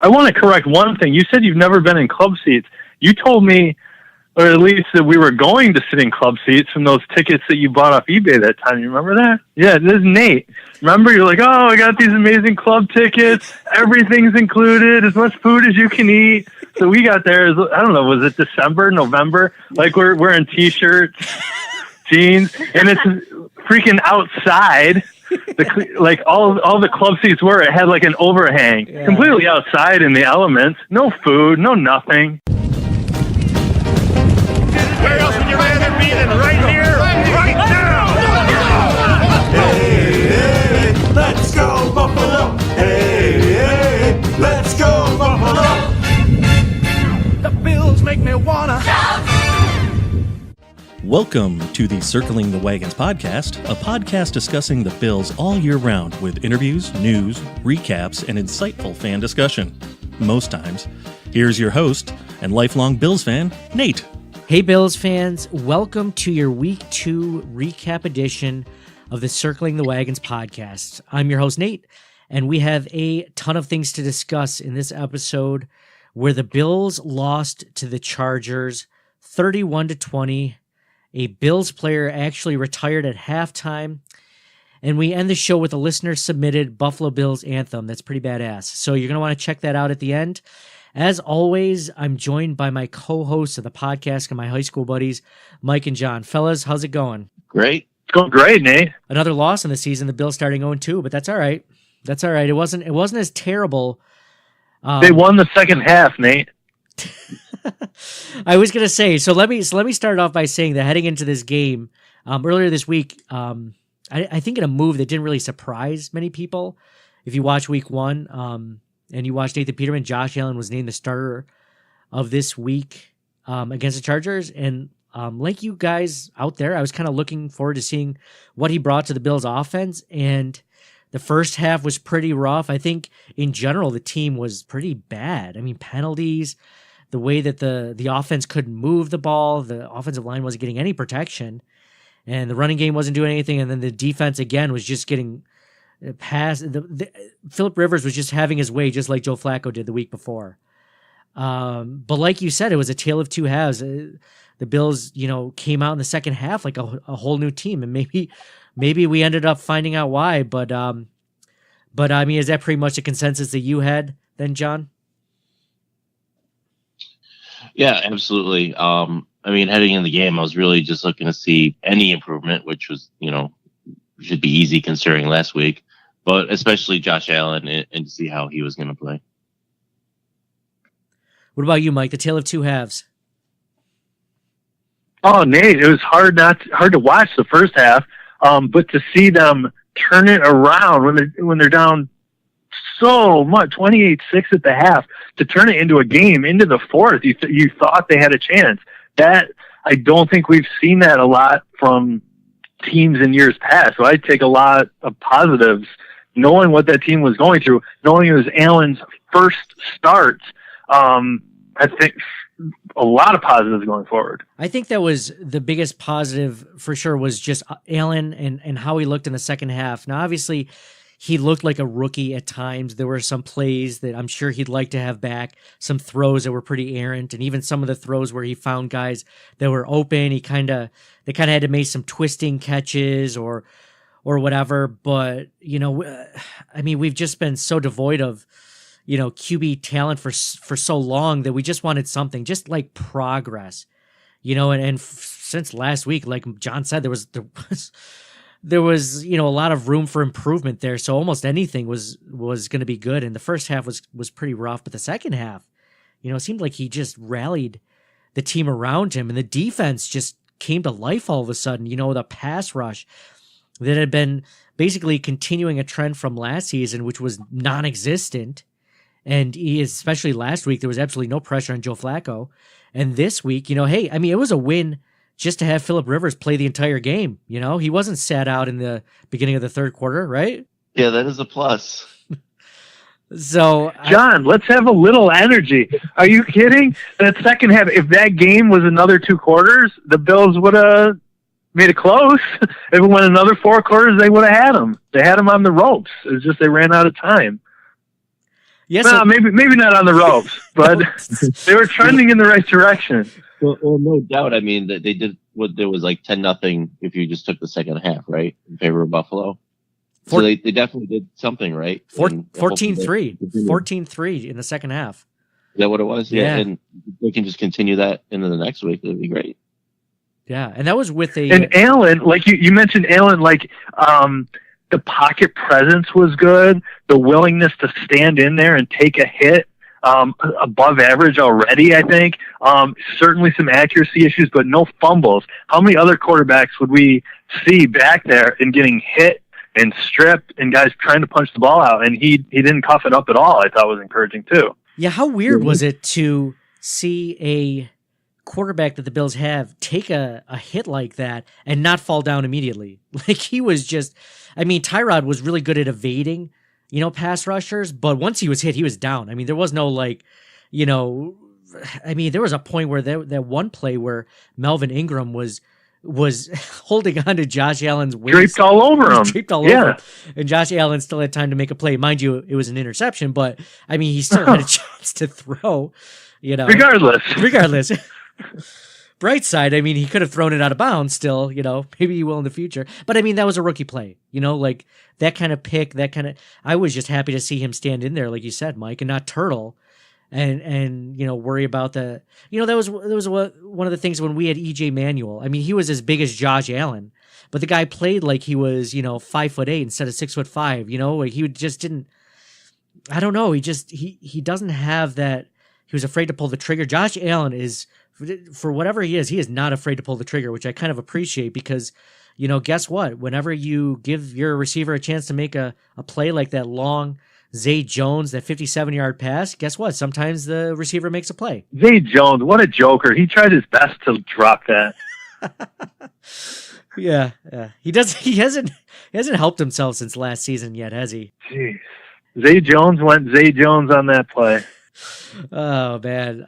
I want to correct one thing. You said you've never been in club seats. You told me, or at least that we were going to sit in club seats from those tickets that you bought off eBay that time. You remember that? Yeah, this is Nate. Remember, you're like, oh, I got these amazing club tickets. Everything's included, as much food as you can eat. So we got there, I don't know, was it December, November? Like we're wearing T-shirts, jeans, and it's freaking outside. Like all the club seats were, it had like an overhang, completely outside in the elements. No food, no nothing. Where else would you rather be than right here, right now? Hey, hey, let's go Buffalo! Hey, hey, let's go Buffalo! The Bills make me wanna shout. Welcome to the Circling the Wagons podcast, a podcast discussing the Bills all year round with interviews, news, recaps, and insightful fan discussion. Most times. Here's your host and lifelong Bills fan, Nate. Hey Bills fans, welcome to your Week 2 recap edition of the Circling the Wagons podcast. I'm your host, Nate, and we have a ton of things to discuss in this episode where the Bills lost to the Chargers 31-20. A Bills player actually retired at halftime, and we end the show with a listener-submitted Buffalo Bills Anthem. That's pretty badass. So you're going to want to check that out at the end. As always, I'm joined by my co-hosts of the podcast and my high school buddies, Mike and John. Fellas, how's it going? Great. It's going great, Nate. Another loss in the season, the Bills starting 0-2, but that's all right. That's all right. It wasn't as terrible. They won the second half, Nate. I was going to say, so let me start off by saying that heading into this game, earlier this week, I think in a move that didn't really surprise many people, if you watch week 1, and you watched Nathan Peterman, Josh Allen was named the starter of this week against the Chargers. And like you guys out there, I was kind of looking forward to seeing what he brought to the Bills offense. And the first half was pretty rough. I think in general, the team was pretty bad. I mean, penalties, the way that the offense couldn't move the ball, the offensive line wasn't getting any protection, and the running game wasn't doing anything. And then the defense, again, was just getting pass. Phillip Rivers was just having his way, just like Joe Flacco did the week before. But like you said, it was a tale of two halves. The Bills, came out in the second half like a whole new team, and maybe we ended up finding out why. But I mean, is that pretty much a consensus that you had then, John? Yeah, absolutely. I mean, heading in the game, I was really just looking to see any improvement, which was, should be easy considering last week, but especially Josh Allen and to see how he was going to play. What about you, Mike? The tale of two halves. Oh, Nate, it was hard to watch the first half, but to see them turn it around when they're down so much, 28-6 at the half, to turn it into a game into the fourth, you thought they had a chance. That I don't think we've seen that a lot from teams in years past. So I take a lot of positives, knowing what that team was going through, knowing it was Allen's first start. I think a lot of positives going forward. I think that was the biggest positive for sure, was just Allen and how he looked in the second half. Now, obviously, he looked like a rookie at times. There were some plays that I'm sure he'd like to have back, some throws that were pretty errant, and even some of the throws where he found guys that were open. They kind of had to make some twisting catches or whatever. But, I mean, we've just been so devoid of, QB talent for so long that we just wanted something, just like progress, and since last week, like John said, there was a lot of room for improvement there. So almost anything was going to be good. And the first half was pretty rough, but the second half, it seemed like he just rallied the team around him, and the defense just came to life all of a sudden. The pass rush that had been basically continuing a trend from last season, which was non-existent. And especially last week, there was absolutely no pressure on Joe Flacco. And this week, hey, I mean, it was a win just to have Phillip Rivers play the entire game. He wasn't sat out in the beginning of the third quarter, right? Yeah, that is a plus. So, John, let's have a little energy. Are you kidding? That second half, if that game was another 2 quarters, the Bills would have made it close. If it went another 4 quarters, they would have had them. They had them on the ropes. It was just they ran out of time. Yes, No, maybe not on the ropes, but they were trending in the right direction. Well, no doubt. I mean, they did what there was like 10-0 if you just took the second half, right, in favor of Buffalo. So they definitely did something right. 14-3. 14-3 in the second half. Is that what it was? Yeah. And they can just continue that into the next week. That'd be great. Yeah, and that was with a... And Allen, like you mentioned Allen, like the pocket presence was good. The willingness to stand in there and take a hit, above average already, I think. Certainly some accuracy issues, but no fumbles. How many other quarterbacks would we see back there and getting hit and stripped and guys trying to punch the ball out? And he didn't cough it up at all. I thought was encouraging too. Yeah, how weird was it to see a quarterback that the Bills have take a hit like that and not fall down immediately? Like, he was just, I mean, Tyrod was really good at evading, pass rushers, but once he was hit, he was down. I mean, there was no there was a point where that one play where Melvin Ingram was holding on to Josh Allen's waist. Draped all over him. And Josh Allen still had time to make a play. Mind you, it was an interception, but I mean, he still had a chance to throw, Regardless. Bright side, I mean, he could have thrown it out of bounds still, maybe he will in the future. But I mean, that was a rookie play, like that kind of pick, I was just happy to see him stand in there, like you said, Mike, and not turtle and worry about that was one of the things when we had EJ Manuel. I mean, he was as big as Josh Allen, but the guy played like he was, 5'8" instead of 6'5", like he just didn't, I don't know. He doesn't have that. He was afraid to pull the trigger. Josh Allen is, for whatever he is not afraid to pull the trigger, which I kind of appreciate because, guess what? Whenever you give your receiver a chance to make a play like that long Zay Jones, that 57-yard pass, guess what? Sometimes the receiver makes a play. Zay Jones, what a joker. He tried his best to drop that. Yeah. He hasn't helped himself since last season yet, has he? Jeez. Zay Jones went Zay Jones on that play. Oh man.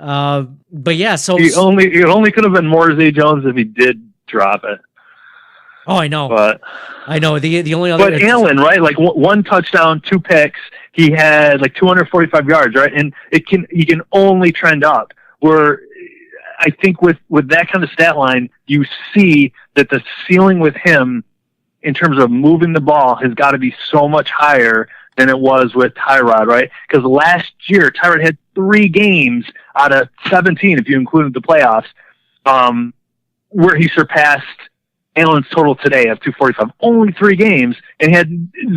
But yeah, so it only could have been more Zay Jones if he did drop it. Oh, I know. But I know the only other. But Allen, right? Like one touchdown, 2 picks. He had like 245 yards, right? And he can only trend up. Where I think with that kind of stat line, you see that the ceiling with him in terms of moving the ball has got to be so much higher than it was with Tyrod, right? Because last year, Tyrod had 3 games out of 17, if you included the playoffs, where he surpassed Allen's total today of 245. Only 3 games, and he had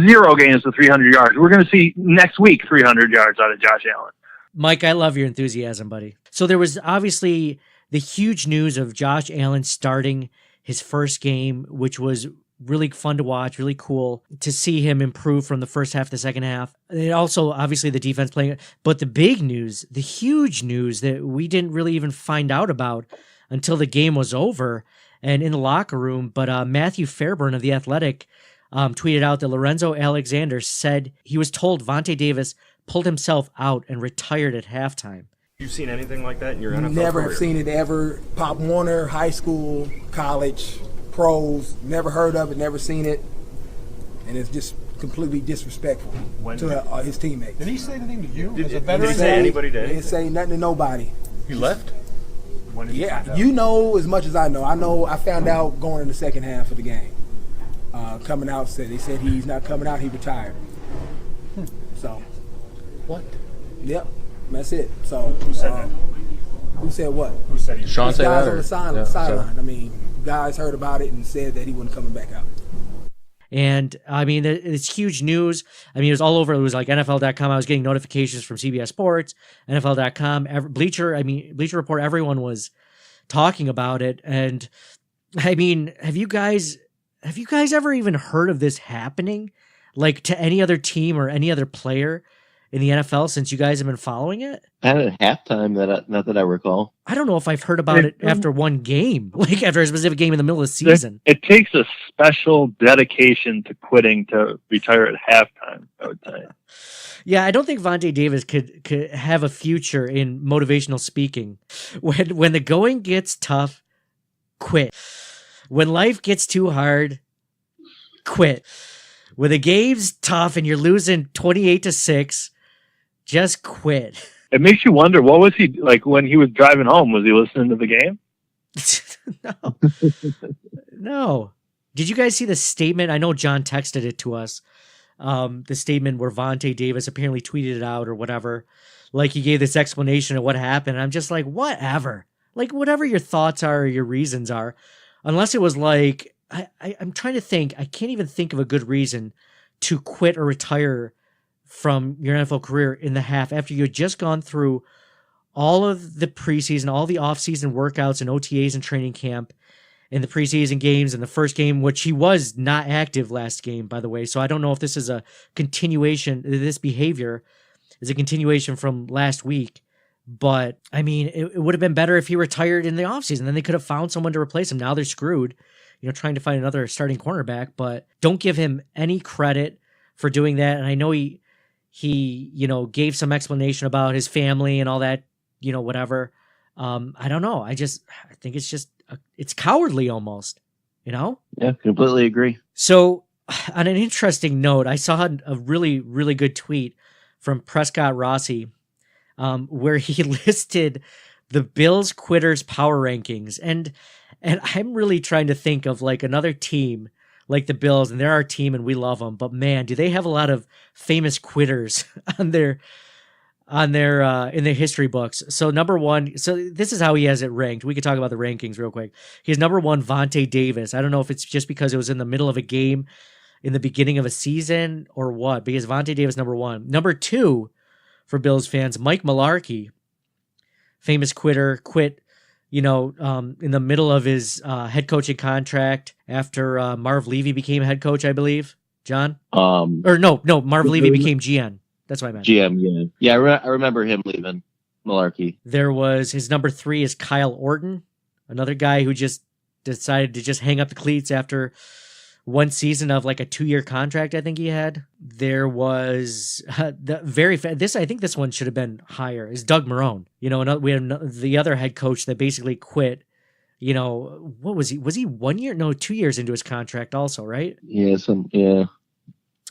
0 games of 300 yards. We're going to see next week 300 yards out of Josh Allen. Mike, I love your enthusiasm, buddy. So there was obviously the huge news of Josh Allen starting his first game, which was really fun to watch, really cool to see him improve from the first half to the second half. And also, obviously, the defense playing. But the big news, the huge news that we didn't really even find out about until the game was over and in the locker room. But Matthew Fairburn of The Athletic tweeted out that Lorenzo Alexander said he was told Vontae Davis pulled himself out and retired at halftime. You seen anything like that in your NFL Never career? have seen it ever. Pop Warner, high school, college, pros, never heard of it, never seen it. And it's just completely disrespectful to his teammates. Did he say anything to you Did- as a did veteran? he say anybody did? He didn't say nothing to nobody. He left? When did you find Yeah, out? you know as much as I know. I found out going in the second half of the game. Coming out, they said he's not coming out, he retired. So, What? yep, that's it. So, Who said that? who said what? Who said he? Sean said Guys that? on Or? the sideline. I mean, guys heard about it and said that he wasn't coming back out. And I mean, it's huge news. I mean, it was all over. It was like NFL.com. I was getting notifications from CBS Sports, NFL.com, Bleacher Report. Everyone was talking about it. And I mean, have you guys ever even heard of this happening? Like to any other team or any other player in the NFL since you guys have been following it? At halftime, not that I recall. I don't know if I've heard about it after one game, like after a specific game in the middle of the season. It takes a special dedication to quitting to retire at halftime, I would say. Yeah, I don't think Vontae Davis could have a future in motivational speaking. When the going gets tough, quit. When life gets too hard, quit. When the game's tough and you're losing 28-6, Just quit. It makes you wonder, what was he like when he was driving home? Was he listening to the game? No. Did you guys see the statement? I know John texted it to us. The statement where Vontae Davis apparently tweeted it out or whatever. Like he gave this explanation of what happened. And I'm just like, whatever. Like whatever your thoughts are or your reasons are. Unless it was like, I'm trying to think. I can't even think of a good reason to quit or retire from your NFL career in the half after you had just gone through all of the preseason, all the offseason workouts and OTAs and training camp and the preseason games and the first game, which he was not active last game, by the way. So I don't know if this is a continuation, this behavior is a continuation from last week. But I mean, it would have been better if he retired in the offseason. Then they could have found someone to replace him. Now they're screwed, trying to find another starting cornerback, but don't give him any credit for doing that. And I know he gave some explanation about his family and all that, whatever. I don't know. I think it's cowardly almost, Yeah, completely agree. So on an interesting note, I saw a really, really good tweet from Prescott Rossi, where he listed the Bills quitters power rankings. And I'm really trying to think of like another team like the Bills, and they're our team and we love them, but man, do they have a lot of famous quitters in their history books. So number one, so this is how he has it ranked. We could talk about the rankings real quick. He's number one, Vontae Davis. I don't know if it's just because it was in the middle of a game in the beginning of a season or what, because Vontae Davis, number one. Number two for Bills fans, Mike Mularkey, famous quitter, quit, in the middle of his head coaching contract after Marv Levy became head coach, I believe. John? Marv Levy became GM. That's what I meant. GM, yeah. Yeah, I remember him leaving Mularkey. There was his number three is Kyle Orton, another guy who just decided to just hang up the cleats after one season of like a 2-year contract. I think he had. There was I think this one should have been higher. Is Doug Marrone? We had the other head coach that basically quit. What was he? Was he 1 year? No, 2 years into his contract also, right? Yeah, yeah.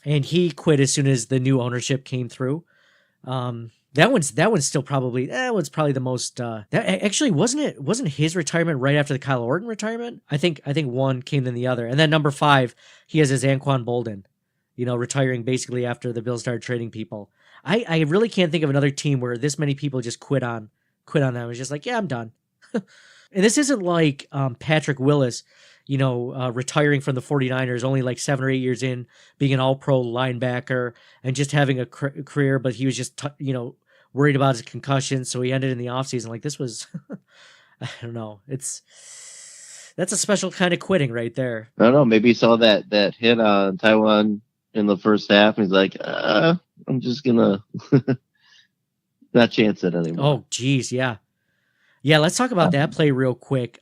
And he quit as soon as the new ownership came through. That one's still probably the most. Actually wasn't his retirement right after the Kyle Orton retirement? I think one came then the other, and then number 5 he has his Anquan Bolden, retiring basically after the Bills started trading people. I really can't think of another team where this many people just quit on them. It's just like, yeah, I'm done. And this isn't like Patrick Willis, retiring from the 49ers only like 7 or 8 years in, being an all-pro linebacker and just having a career, but he was just, worried about his concussion, so he ended in the offseason. Like this was, I don't know. That's a special kind of quitting right there. I don't know. Maybe he saw that hit on Taiwan in the first half, and he's like, I'm just gonna not chance it anymore. Oh, geez, yeah. Yeah, let's talk about that play real quick.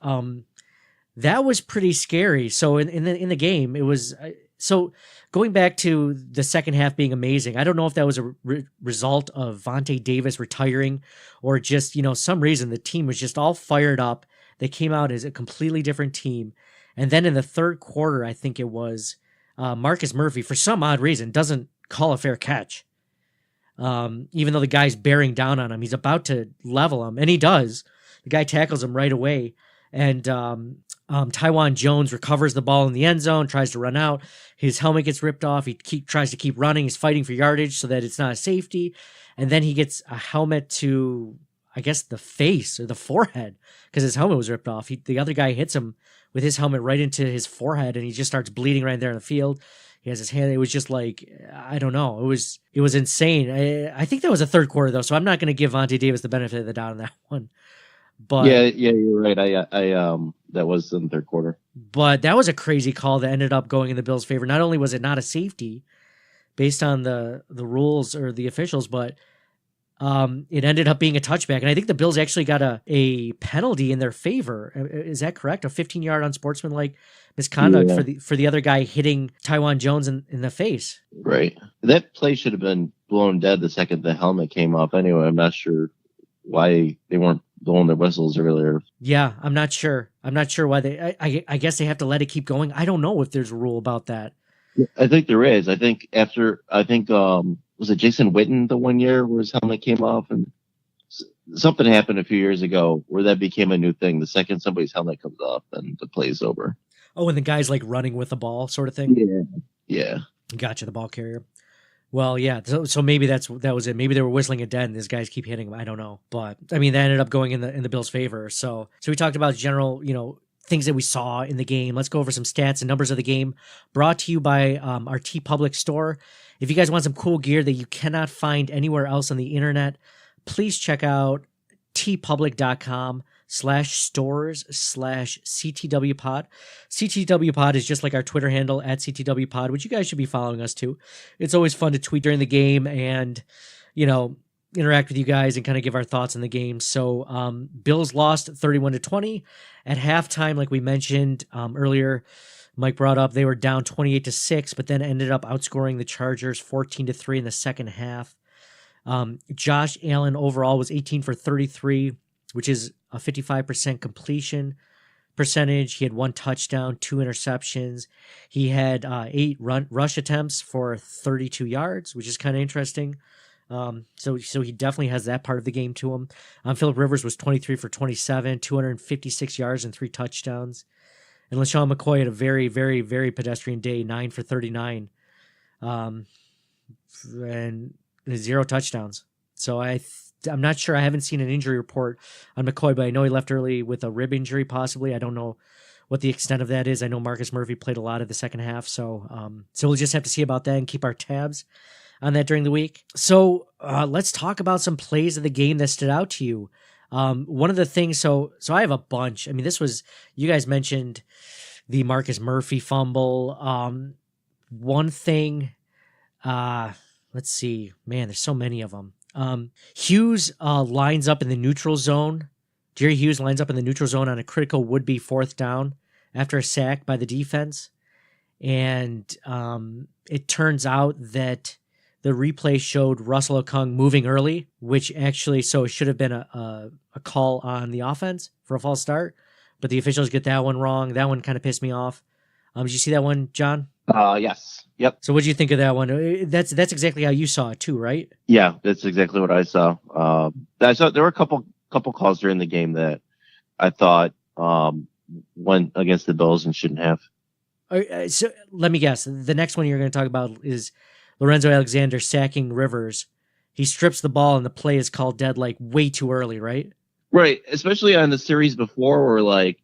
That was pretty scary. So in the game, it was so going back to the second half being amazing. I don't know if that was a result of Vontae Davis retiring or just some reason the team was just all fired up. They came out as a completely different team, and then in the third quarter, I think it was Marcus Murphy for some odd reason doesn't call a fair catch. Even though the guy's bearing down on him, he's about to level him, and he does. The guy tackles him right away, and Taiwan Jones recovers the ball in the end zone, tries to run out. His helmet gets ripped off. He tries to keep running. He's fighting for yardage so that it's not a safety, and then he gets a helmet to, I guess, the face or the forehead because his helmet was ripped off. The other guy hits him with his helmet right into his forehead, and he just starts bleeding right there in the field. He has his hand. It was just like, I don't know. It was insane. I think that was a third quarter though, so I'm not going to give Vontae Davis the benefit of the doubt on that one. But yeah, you're right. I that was in the third quarter. But that was a crazy call that ended up going in the Bills' favor. Not only was it not a safety based on the rules or the officials, but it ended up being a touchback. And I think the Bills actually got a penalty in their favor. Is that correct? A 15-yard unsportsmanlike misconduct for the other guy hitting Taiwan Jones in the face. Right. That play should have been blown dead the second the helmet came off. Anyway, I'm not sure why they weren't blowing their whistles earlier. Yeah, I'm not sure. I'm not sure why I guess they have to let it keep going. I don't know if there's a rule about that. I think there is. I think was it Jason Witten the one year where his helmet came off, and something happened a few years ago where that became a new thing. The second somebody's helmet comes off, then the play's over. Oh, and the guy's like running with the ball sort of thing? Yeah. Gotcha, the ball carrier. Well, yeah, so maybe that was it. Maybe they were whistling it dead and these guys keep hitting him. I don't know. But, I mean, that ended up going in the Bills' favor. So we talked about general, things that we saw in the game. Let's go over some stats and numbers of the game, brought to you by our TeePublic store. If you guys want some cool gear that you cannot find anywhere else on the internet, please check out teepublic.com/stores/CTWpod. CTWpod is just like our Twitter handle at CTWpod, which you guys should be following us too. It's always fun to tweet during the game and, interact with you guys and kind of give our thoughts on the game. So Bills lost 31-20 at halftime. Like we mentioned earlier, Mike brought up, they were down 28-6, but then ended up outscoring the Chargers 14-3 in the second half. Josh Allen overall was 18 for 33, which is a 55% completion percentage. He had 1 touchdown, 2 interceptions. He had 8 rush attempts for 32 yards, which is kind of interesting. So he definitely has that part of the game to him. Phillip Rivers was 23 for 27, 256 yards and 3 touchdowns. And LaShawn McCoy had a very, very, very pedestrian day, 9 for 39, and 0 touchdowns. So I'm not sure. I haven't seen an injury report on McCoy, but I know he left early with a rib injury possibly. I don't know what the extent of that is. I know Marcus Murphy played a lot of the second half, so we'll just have to see about that and keep our tabs on that during the week. So let's talk about some plays of the game that stood out to you. One of the things, so I have a bunch. I mean, you guys mentioned the Marcus Murphy fumble. One thing, let's see, man, there's so many of them. Hughes lines up in the neutral zone. Jerry Hughes lines up in the neutral zone on a critical would-be 4th down after a sack by the defense. And it turns out that the replay showed Russell Okung moving early, which actually, so it should have been a call on the offense for a false start, but the officials get that one wrong. That one kind of pissed me off. Did you see that one, John? Yes. Yep. So what did you think of that one? That's exactly how you saw it too, right? Yeah, that's exactly what I saw. I saw there were a couple calls during the game that I thought went against the Bills and shouldn't have. So let me guess. The next one you're going to talk about is Lorenzo Alexander sacking Rivers. He strips the ball and the play is called dead like way too early, right? Right, especially on the series before where like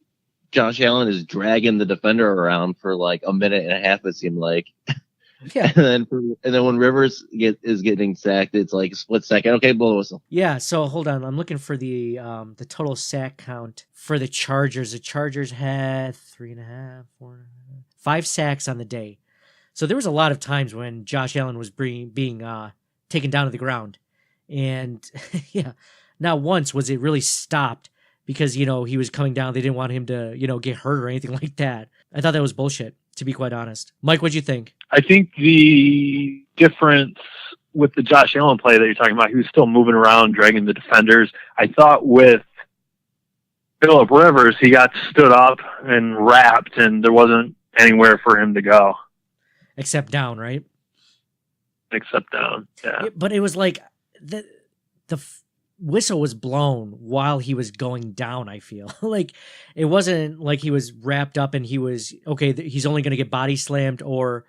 Josh Allen is dragging the defender around for like a minute and a half, it seemed like. Yeah. and then when Rivers is getting sacked, it's like a split second. Okay, blow the whistle. Yeah, so hold on. I'm looking for the total sack count for the Chargers. The Chargers had 3.5, 4.5, 5 sacks on the day. So there was a lot of times when Josh Allen was being taken down to the ground. And yeah, not once was it really stopped because, he was coming down. They didn't want him to, get hurt or anything like that. I thought that was bullshit, to be quite honest. Mike, what'd you think? I think the difference with the Josh Allen play that you're talking about, he was still moving around, dragging the defenders. I thought with Phillip Rivers, he got stood up and wrapped, and there wasn't anywhere for him to go. Except down, right? Except down, yeah. But it was like the whistle was blown while he was going down, I feel. Like it wasn't like he was wrapped up and he was, okay, he's only going to get body slammed or,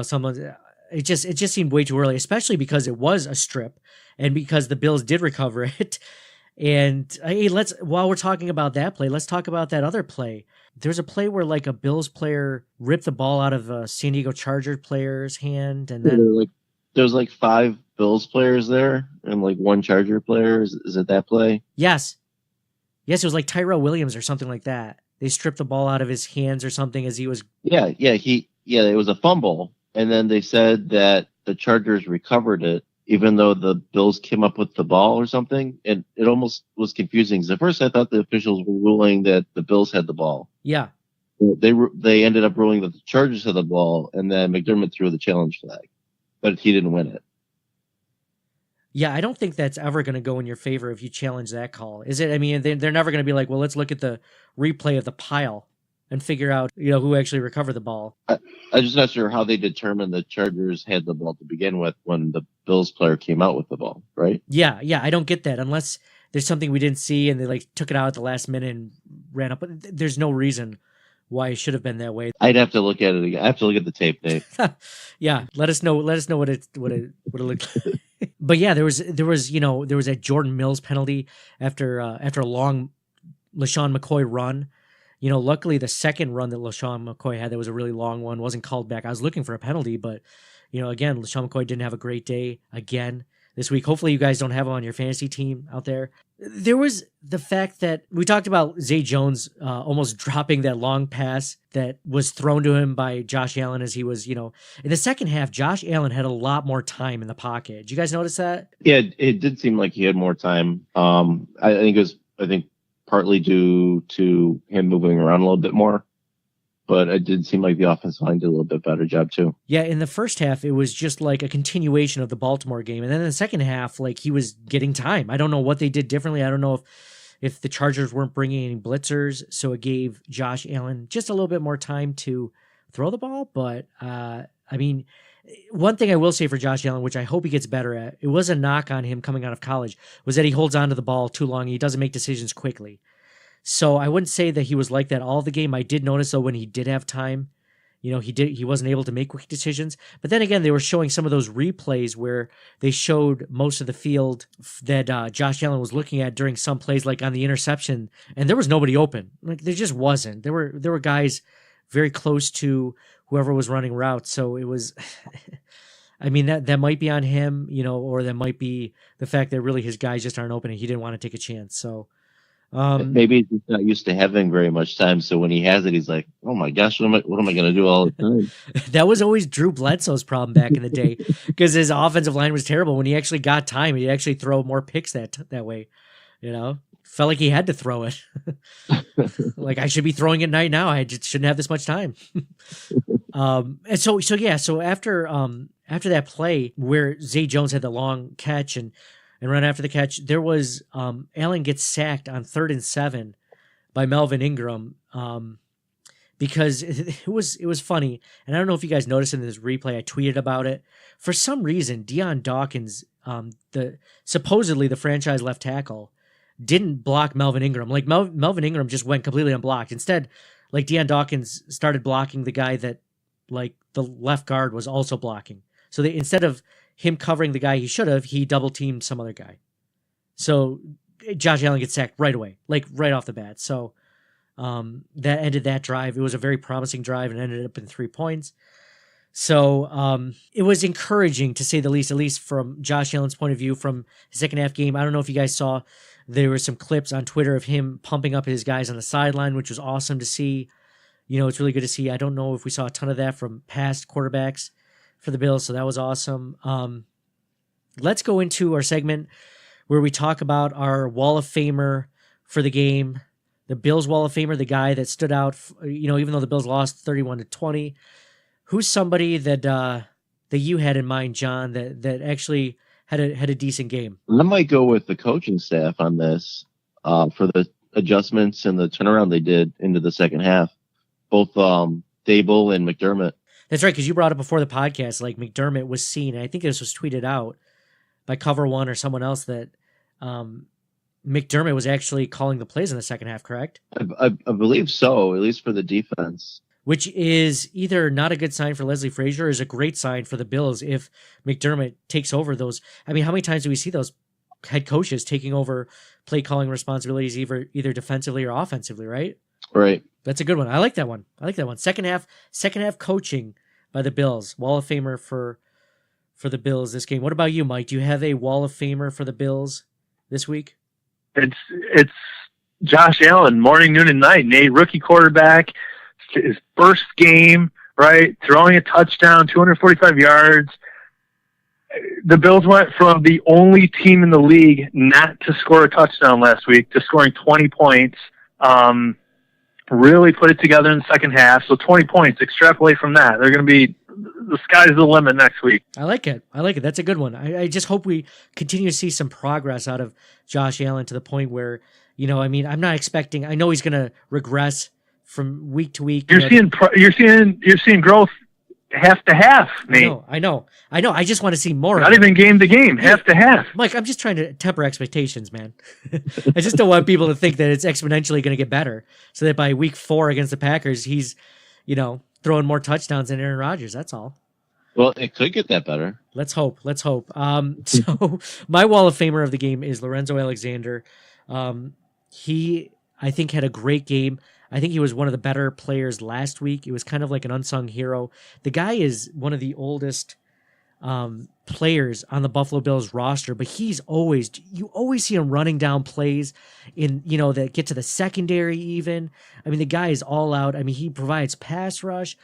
someone. It just seemed way too early, especially because it was a strip and because the Bills did recover it. And hey, while we're talking about that play, let's talk about that other play. There's a play where like a Bills player ripped the ball out of a San Diego Chargers player's hand, and then there's like 5 Bills players there and like 1 Charger player. Is it that play? Yes, it was like Tyrell Williams or something like that. They stripped the ball out of his hands or something as he was. Yeah, it was a fumble, and then they said that the Chargers recovered it, even though the Bills came up with the ball or something. And it almost was confusing. Because at first I thought the officials were ruling that the Bills had the ball. Yeah. They ended up ruling that the Chargers had the ball, and then McDermott threw the challenge flag. But he didn't win it. Yeah, I don't think that's ever going to go in your favor if you challenge that call. Is it? I mean, they're never going to be like, well, let's look at the replay of the pile. and figure out, who actually recovered the ball. I'm just not sure how they determined the Chargers had the ball to begin with when the Bills player came out with the ball, right? Yeah, I don't get that unless there's something we didn't see and they took it out at the last minute and ran up. But there's no reason why it should have been that way. I'd have to look at it again. I have to look at the tape, Nate. Yeah, let us know what it looked like. But yeah, there was that Jordan Mills penalty after a long LaShawn McCoy run. Luckily the second run that LaShawn McCoy had, that was a really long one, wasn't called back. I was looking for a penalty, but again, LaShawn McCoy didn't have a great day again this week. Hopefully you guys don't have him on your fantasy team out there. There was the fact that we talked about Zay Jones almost dropping that long pass that was thrown to him by Josh Allen as he was, in the second half, Josh Allen had a lot more time in the pocket. Did you guys notice that? Yeah, it did seem like he had more time. I think partly due to him moving around a little bit more. But it did seem like the offensive line did a little bit better job too. Yeah, in the first half, it was just like a continuation of the Baltimore game. And then in the second half, he was getting time. I don't know what they did differently. I don't know if the Chargers weren't bringing any blitzers, so it gave Josh Allen just a little bit more time to throw the ball. But, one thing I will say for Josh Allen, which I hope he gets better at, it was a knock on him coming out of college, was that he holds on to the ball too long. He doesn't make decisions quickly. So I wouldn't say that he was like that all the game. I did notice, though, when he did have time, he wasn't able to make quick decisions. But then again, they were showing some of those replays where they showed most of the field that Josh Allen was looking at during some plays, like on the interception, and there was nobody open. There just wasn't. There were guys very close to whoever was running routes. So it was, that might be on him, or that might be the fact that really his guys just aren't open and he didn't want to take a chance. So. Maybe he's not used to having very much time, so when he has it, he's like, "Oh my gosh, what am I going to do all the time?" That was always Drew Bledsoe's problem back in the day, because his offensive line was terrible. When he actually got time, he'd actually throw more picks that way. Felt like he had to throw it. Like, I should be throwing it right now. I just shouldn't have this much time. And so after that play where Zay Jones had the long catch and run after the catch, there was Allen gets sacked on 3rd and 7 by Melvin Ingram because it was funny. And I don't know if you guys noticed in this replay, I tweeted about it. For some reason, Deion Dawkins, supposedly the franchise left tackle, didn't block Melvin Ingram. Like Melvin Ingram just went completely unblocked. Instead, Deion Dawkins started blocking the guy that the left guard was also blocking. So instead of him covering the guy he should have, he double teamed some other guy. So Josh Allen gets sacked right away, right off the bat. So that ended that drive. It was a very promising drive and ended up in 3 points. So it was encouraging, to say the least, at least from Josh Allen's point of view from the second half game. I don't know if you guys saw, there were some clips on Twitter of him pumping up his guys on the sideline, which was awesome to see. It's really good to see. I don't know if we saw a ton of that from past quarterbacks for the Bills, so that was awesome. Let's go into our segment where we talk about our Wall of Famer for the game, the Bills Wall of Famer, the guy that stood out, even though the Bills lost 31-20. Who's somebody that you had in mind, John, that actually had a decent game? I might go with the coaching staff on this for the adjustments and the turnaround they did into the second half. Both Dable and McDermott. That's right, because you brought up before the podcast, McDermott was seen, and I think this was tweeted out by Cover One or someone else, that McDermott was actually calling the plays in the second half, correct? I believe so, at least for the defense. Which is either not a good sign for Leslie Frazier or is a great sign for the Bills if McDermott takes over those. How many times do we see those head coaches taking over play calling responsibilities either defensively or offensively, right? Right. That's a good one. I like that one. Second half coaching by the Bills. Wall of Famer for the Bills this game. What about you, Mike? Do you have a Wall of Famer for the Bills this week? It's Josh Allen, morning, noon, and night. Nate, rookie quarterback, his first game, right? Throwing a touchdown, 245 yards. The Bills went from the only team in the league not to score a touchdown last week to scoring 20 points. Really put it together in the second half. So 20 points, extrapolate from that. They're going to be, the sky's the limit next week. I like it. That's a good one. I just hope we continue to see some progress out of Josh Allen to the point where, I'm not expecting, I know he's going to regress from week to week. You're seeing growth half to half, Nate. I know. I just want to see more. Not even game to game, half to half. Mike, I'm just trying to temper expectations, man. I just don't want people to think that it's exponentially going to get better, so that by week 4 against the Packers, he's, throwing more touchdowns than Aaron Rodgers. That's all. Well, it could get that better. Let's hope. So my Wall of Famer of the game is Lorenzo Alexander. He, I think, had a great game. I think he was one of the better players last week. It was kind of like an unsung hero. The guy is one of the oldest players on the Buffalo Bills roster, but you always see him running down plays that get to the secondary even. I mean, the guy is all out. I mean, he provides pass rush.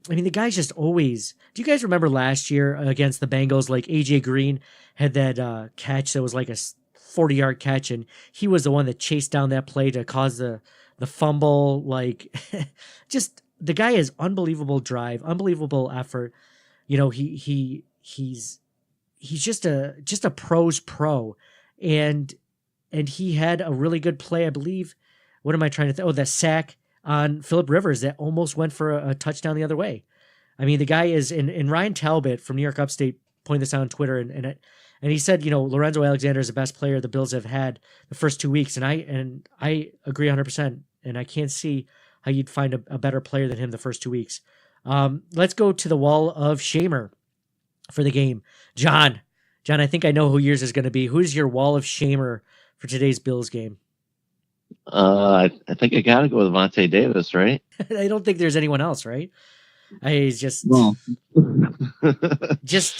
I mean, the guy's just always. Do you guys remember last year against the Bengals? Like AJ Green had that catch that was like a 40-yard catch, and he was the one that chased down that play to cause the fumble. Like, just the guy has unbelievable drive, unbelievable effort. He's just a pro's pro, and he had a really good play, I believe. What am I trying to think? Oh, the sack on Phillip Rivers that almost went for a touchdown the other way. I mean, the guy is, and Ryan Talbot from New York Upstate pointed this out on Twitter, and he said, Lorenzo Alexander is the best player the Bills have had the first 2 weeks, and I agree 100%, and I can't see how you'd find a better player than him the first 2 weeks. Let's go to the Wall of Shamer for the game. John, I think I know who yours is going to be. Who's your Wall of Shamer for today's Bills game? I think I got to go with Vontae Davis, right? I don't think there's anyone else, right? Just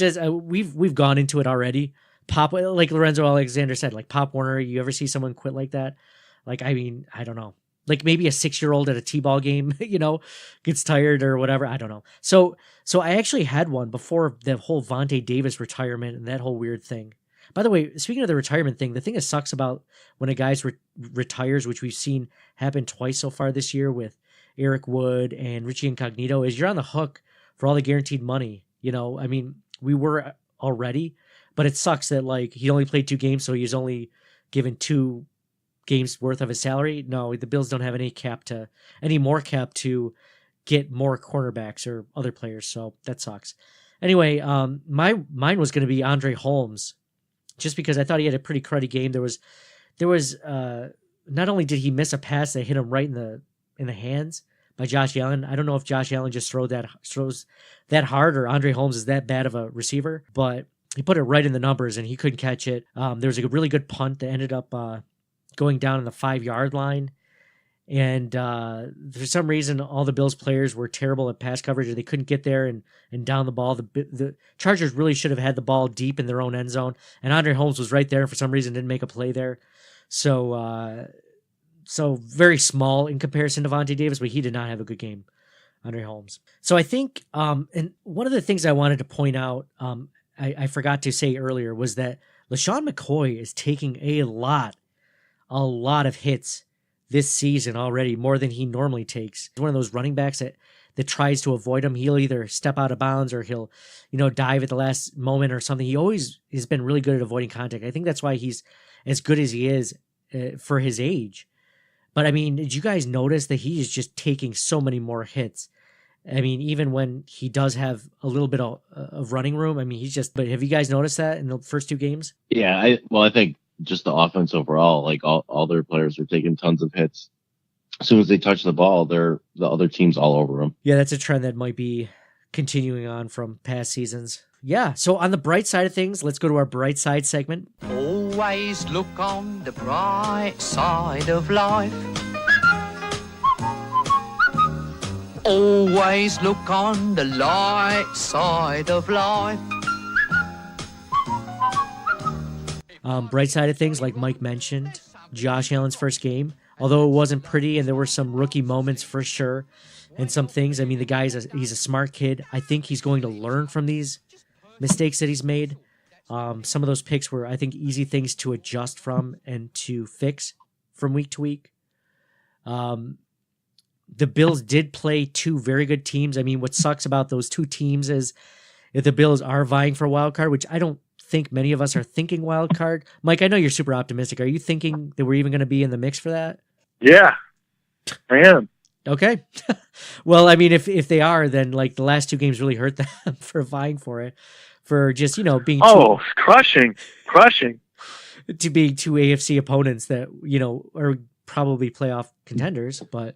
as we've gone into it already. Like Lorenzo Alexander said, like Pop Warner. You ever see someone quit like that? Like, I mean, I don't know. Like maybe a 6-year-old at a T-ball game, gets tired or whatever. I don't know. So I actually had one before the whole Vontae Davis retirement and that whole weird thing. By the way, speaking of the retirement thing, the thing that sucks about when a guy retires, which we've seen happen twice so far this year with Eric Wood and Richie Incognito, is you're on the hook for all the guaranteed money. I mean, we were already, but it sucks that like he only played 2 games, so he's only given 2 games worth of his salary. No, the Bills don't have any more cap to get more cornerbacks or other players, so that sucks. Anyway, mine was going to be Andre Holmes, just because I thought he had a pretty cruddy game. There was not only did he miss a pass that hit him right in the hands by Josh Allen. I don't know if Josh Allen just throws that hard or Andre Holmes is that bad of a receiver, but he put it right in the numbers and he couldn't catch it. There was a really good punt that ended up going down on the 5-yard line. And for some reason, all the Bills players were terrible at pass coverage, or they couldn't get there and down the ball. The Chargers really should have had the ball deep in their own end zone, and Andre Holmes was right there, and for some reason didn't make a play there. So very small in comparison to Vontae Davis, but he did not have a good game, Andre Holmes. So I think, and one of the things I wanted to point out, I forgot to say earlier, was that LaShawn McCoy is taking a lot of hits this season already, more than he normally takes. He's one of those running backs that tries to avoid him. He'll either step out of bounds or he'll, dive at the last moment or something. He always has been really good at avoiding contact. I think that's why he's as good as he is for his age. But I mean, did you guys notice that he is just taking so many more hits? I mean, even when he does have a little bit of running room, I mean, but have you guys noticed that in the first 2 games? Yeah, I think just the offense overall, like all their players are taking tons of hits. As soon as they touch the ball, the other team's all over them. Yeah, that's a trend that might be continuing on from past seasons. Yeah, so on the bright side of things, let's go to our bright side segment. Always look on the bright side of life. Always look on the light side of life. Bright side of things, like Mike mentioned, Josh Allen's first game, although it wasn't pretty and there were some rookie moments for sure and some things. I mean, the guy he's a smart kid. I think he's going to learn from these mistakes that he's made. Some of those picks were, I think, easy things to adjust from and to fix from week to week. The Bills did play 2 very good teams. I mean, what sucks about those 2 teams is if the Bills are vying for a wild card, which I don't think many of us are thinking wild card. Mike, I know you're super optimistic. Are you thinking that we're even going to be in the mix for that? Yeah, I am. Okay. Well, I mean, if they are, then like the last 2 games really hurt them for vying for it, for just, being crushing. to being 2 AFC opponents that, are probably playoff contenders, but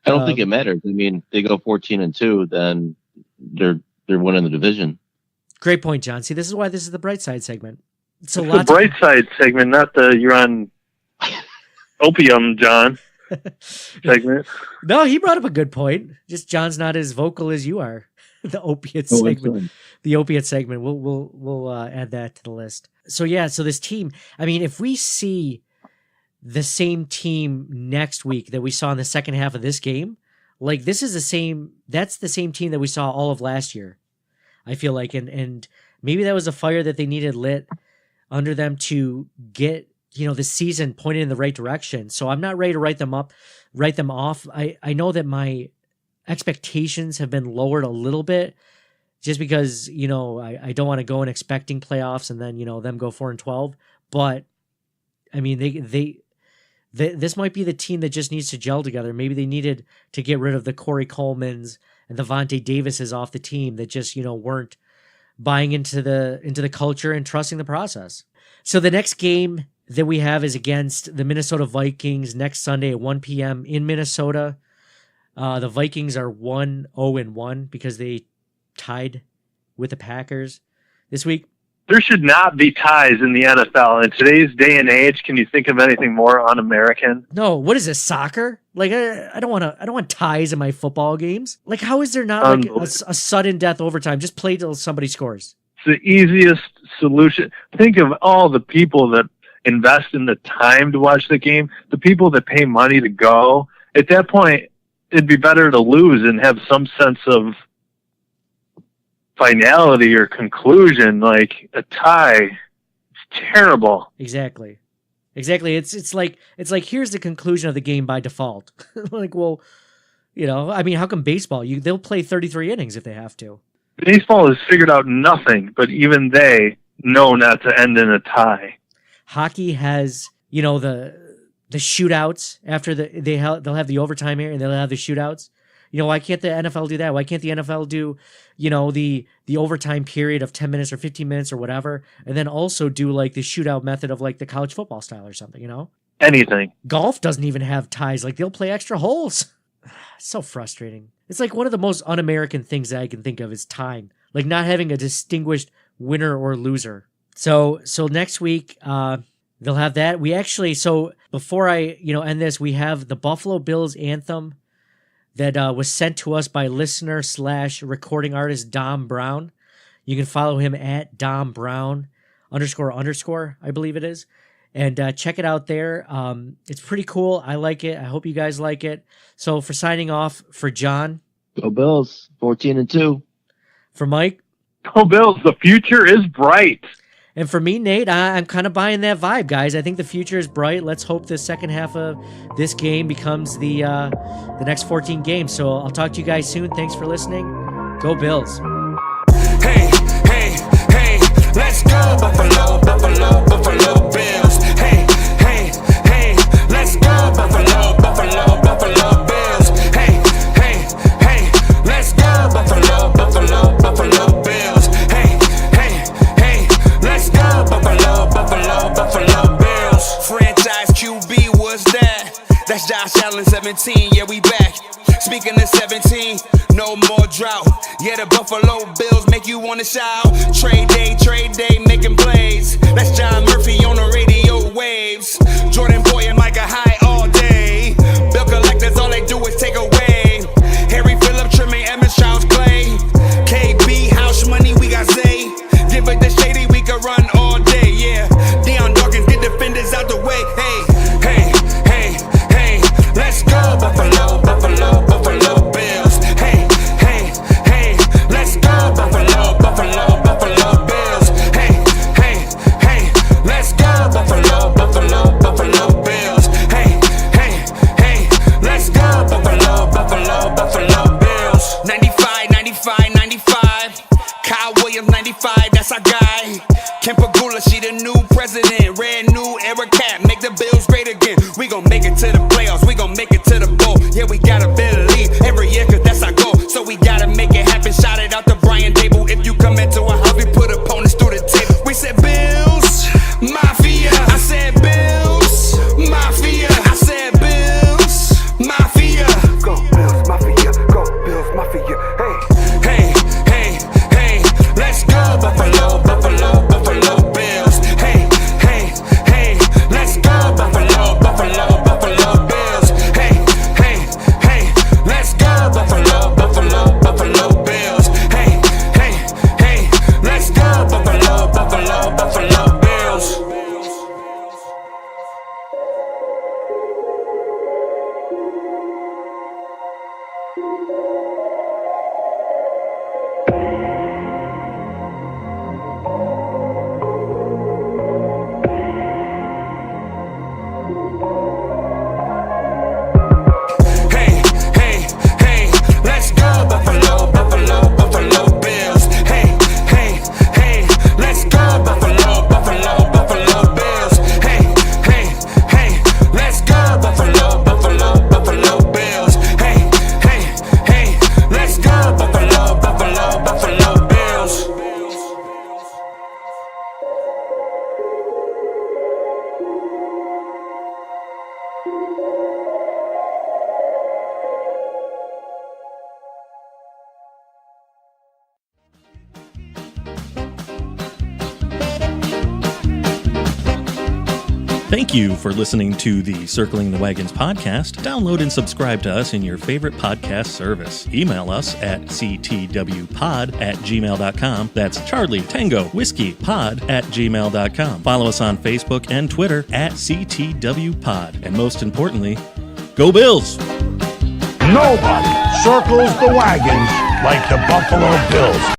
I don't think it matters. I mean, they go 14-2, then they're winning the division. Great point, John. See, this is why this is the bright side segment. It's the bright side segment, not the you're on opium, John segment. No, he brought up a good point. Just John's not as vocal as you are. The opiate segment. The opiate segment. We'll add that to the list. So yeah, so this team, I mean, if we see the same team next week that we saw in the second half of this game, like that's the same team that we saw all of last year. I feel like, and maybe that was a fire that they needed lit under them to get, the season pointed in the right direction. So I'm not ready to write them off. I know that my expectations have been lowered a little bit just because, I don't want to go in expecting playoffs and then, them go 4-12. But I mean, this might be the team that just needs to gel together. Maybe they needed to get rid of the Corey Colemans and the Vontae Davises off the team that just, weren't buying into the culture and trusting the process. So the next game that we have is against the Minnesota Vikings next Sunday at 1 p.m. in Minnesota. The Vikings are 1-0-1 because they tied with the Packers this week. There should not be ties in the NFL. In today's day and age, can you think of anything more un-American? No, what is this, soccer? Like, I don't want ties in my football games. Like, how is there not like a sudden death overtime? Just play till somebody scores. It's the easiest solution. Think of all the people that invest in the time to watch the game, the people that pay money to go. At that point, it'd be better to lose and have some sense of finality or conclusion. Like a tie, it's terrible. Exactly. It's like here's the conclusion of the game by default. Like, well, I mean, how come baseball? They'll play 33 innings if they have to. Baseball has figured out nothing, but even they know not to end in a tie. Hockey has, the shootouts after they'll have the overtime here and they'll have the shootouts. Why can't the NFL do that? Why can't the NFL do, the overtime period of 10 minutes or 15 minutes or whatever, and then also do like the shootout method of like the college football style or something, Anything. Golf doesn't even have ties. Like they'll play extra holes. It's so frustrating. It's like one of the most un-American things that I can think of is time. Like not having a distinguished winner or loser. So next week, they'll have that. We actually, so before I, end this, we have the Buffalo Bills Anthem that was sent to us by listener/recording artist Dom Brown. You can follow him at Dom Brown __, I believe it is. And check it out there. It's pretty cool. I like it. I hope you guys like it. So for signing off, for John. Go Bills, 14-2. For Mike. Go Bills, the future is bright. And for me, Nate, I'm kind of buying that vibe, guys. I think the future is bright. Let's hope the second half of this game becomes the next 14 games. So I'll talk to you guys soon. Thanks for listening. Go Bills. Hey, hey, hey, let's go Buffalo, Buffalo, Buffalo Bills. Hey, hey, hey, let's go Buffalo, Buffalo, Buffalo Bills. Hey, hey, hey, let's go Buffalo, Buffalo, Buffalo Bills. Hey, hey, hey, let's go Buffalo, Buffalo, Buffalo Bills. Franchise QB was that? That's Josh Allen, 17, yeah, we back. Speaking of 17, no more drought. Yeah, the Buffalo Bills make you wanna shout. Trade day, making plays. That's John Murphy on the radio waves. Jordan Boy and Micah High all day. Bill collectors, all they do is take away. Harry Phillip, Tremaine Evans, Charles Clay. KB, house money, we got Zay. Give it the shady, we can run all day, yeah. Deion Dawkins, get defenders out the way. Hey, hey, hey, hey, let's go Buffalo, Buffalo, Buffalo Bills. Hey, hey, hey, let's go Buffalo, Buffalo, Buffalo Bills. Hey, hey, hey, let's go Buffalo, Buffalo, Buffalo Bills. Hey, hey, hey, let's go Buffalo, Buffalo, Buffalo Bills. 95, 95, 95. Kyle Williams, 95, that's our guy. Kim Pagula, she the new president. Red new era cap, make the Bills great again. We gon' make it to the playoffs, we gon' make it to the bowl. Yeah, we got a bit Hey, hey, hey, let's go Buffalo, Buffalo, Buffalo Bills. Hey, hey, hey, let's go Buffalo, Buffalo, Buffalo Bills. Hey, hey, hey, let's go Buffalo, Buffalo, Buffalo Bills. Hey, hey, hey, let's go Buffalo, Buffalo, Buffalo Bills. Thank you for listening to the Circling the Wagons podcast. Download and subscribe to us in your favorite podcast service. Email us at ctwpod@gmail.com. That's Charlie Tango Whiskey Pod@gmail.com. Follow us on Facebook and Twitter at CTWPod. And most importantly, go Bills! Nobody circles the wagons like the Buffalo Bills.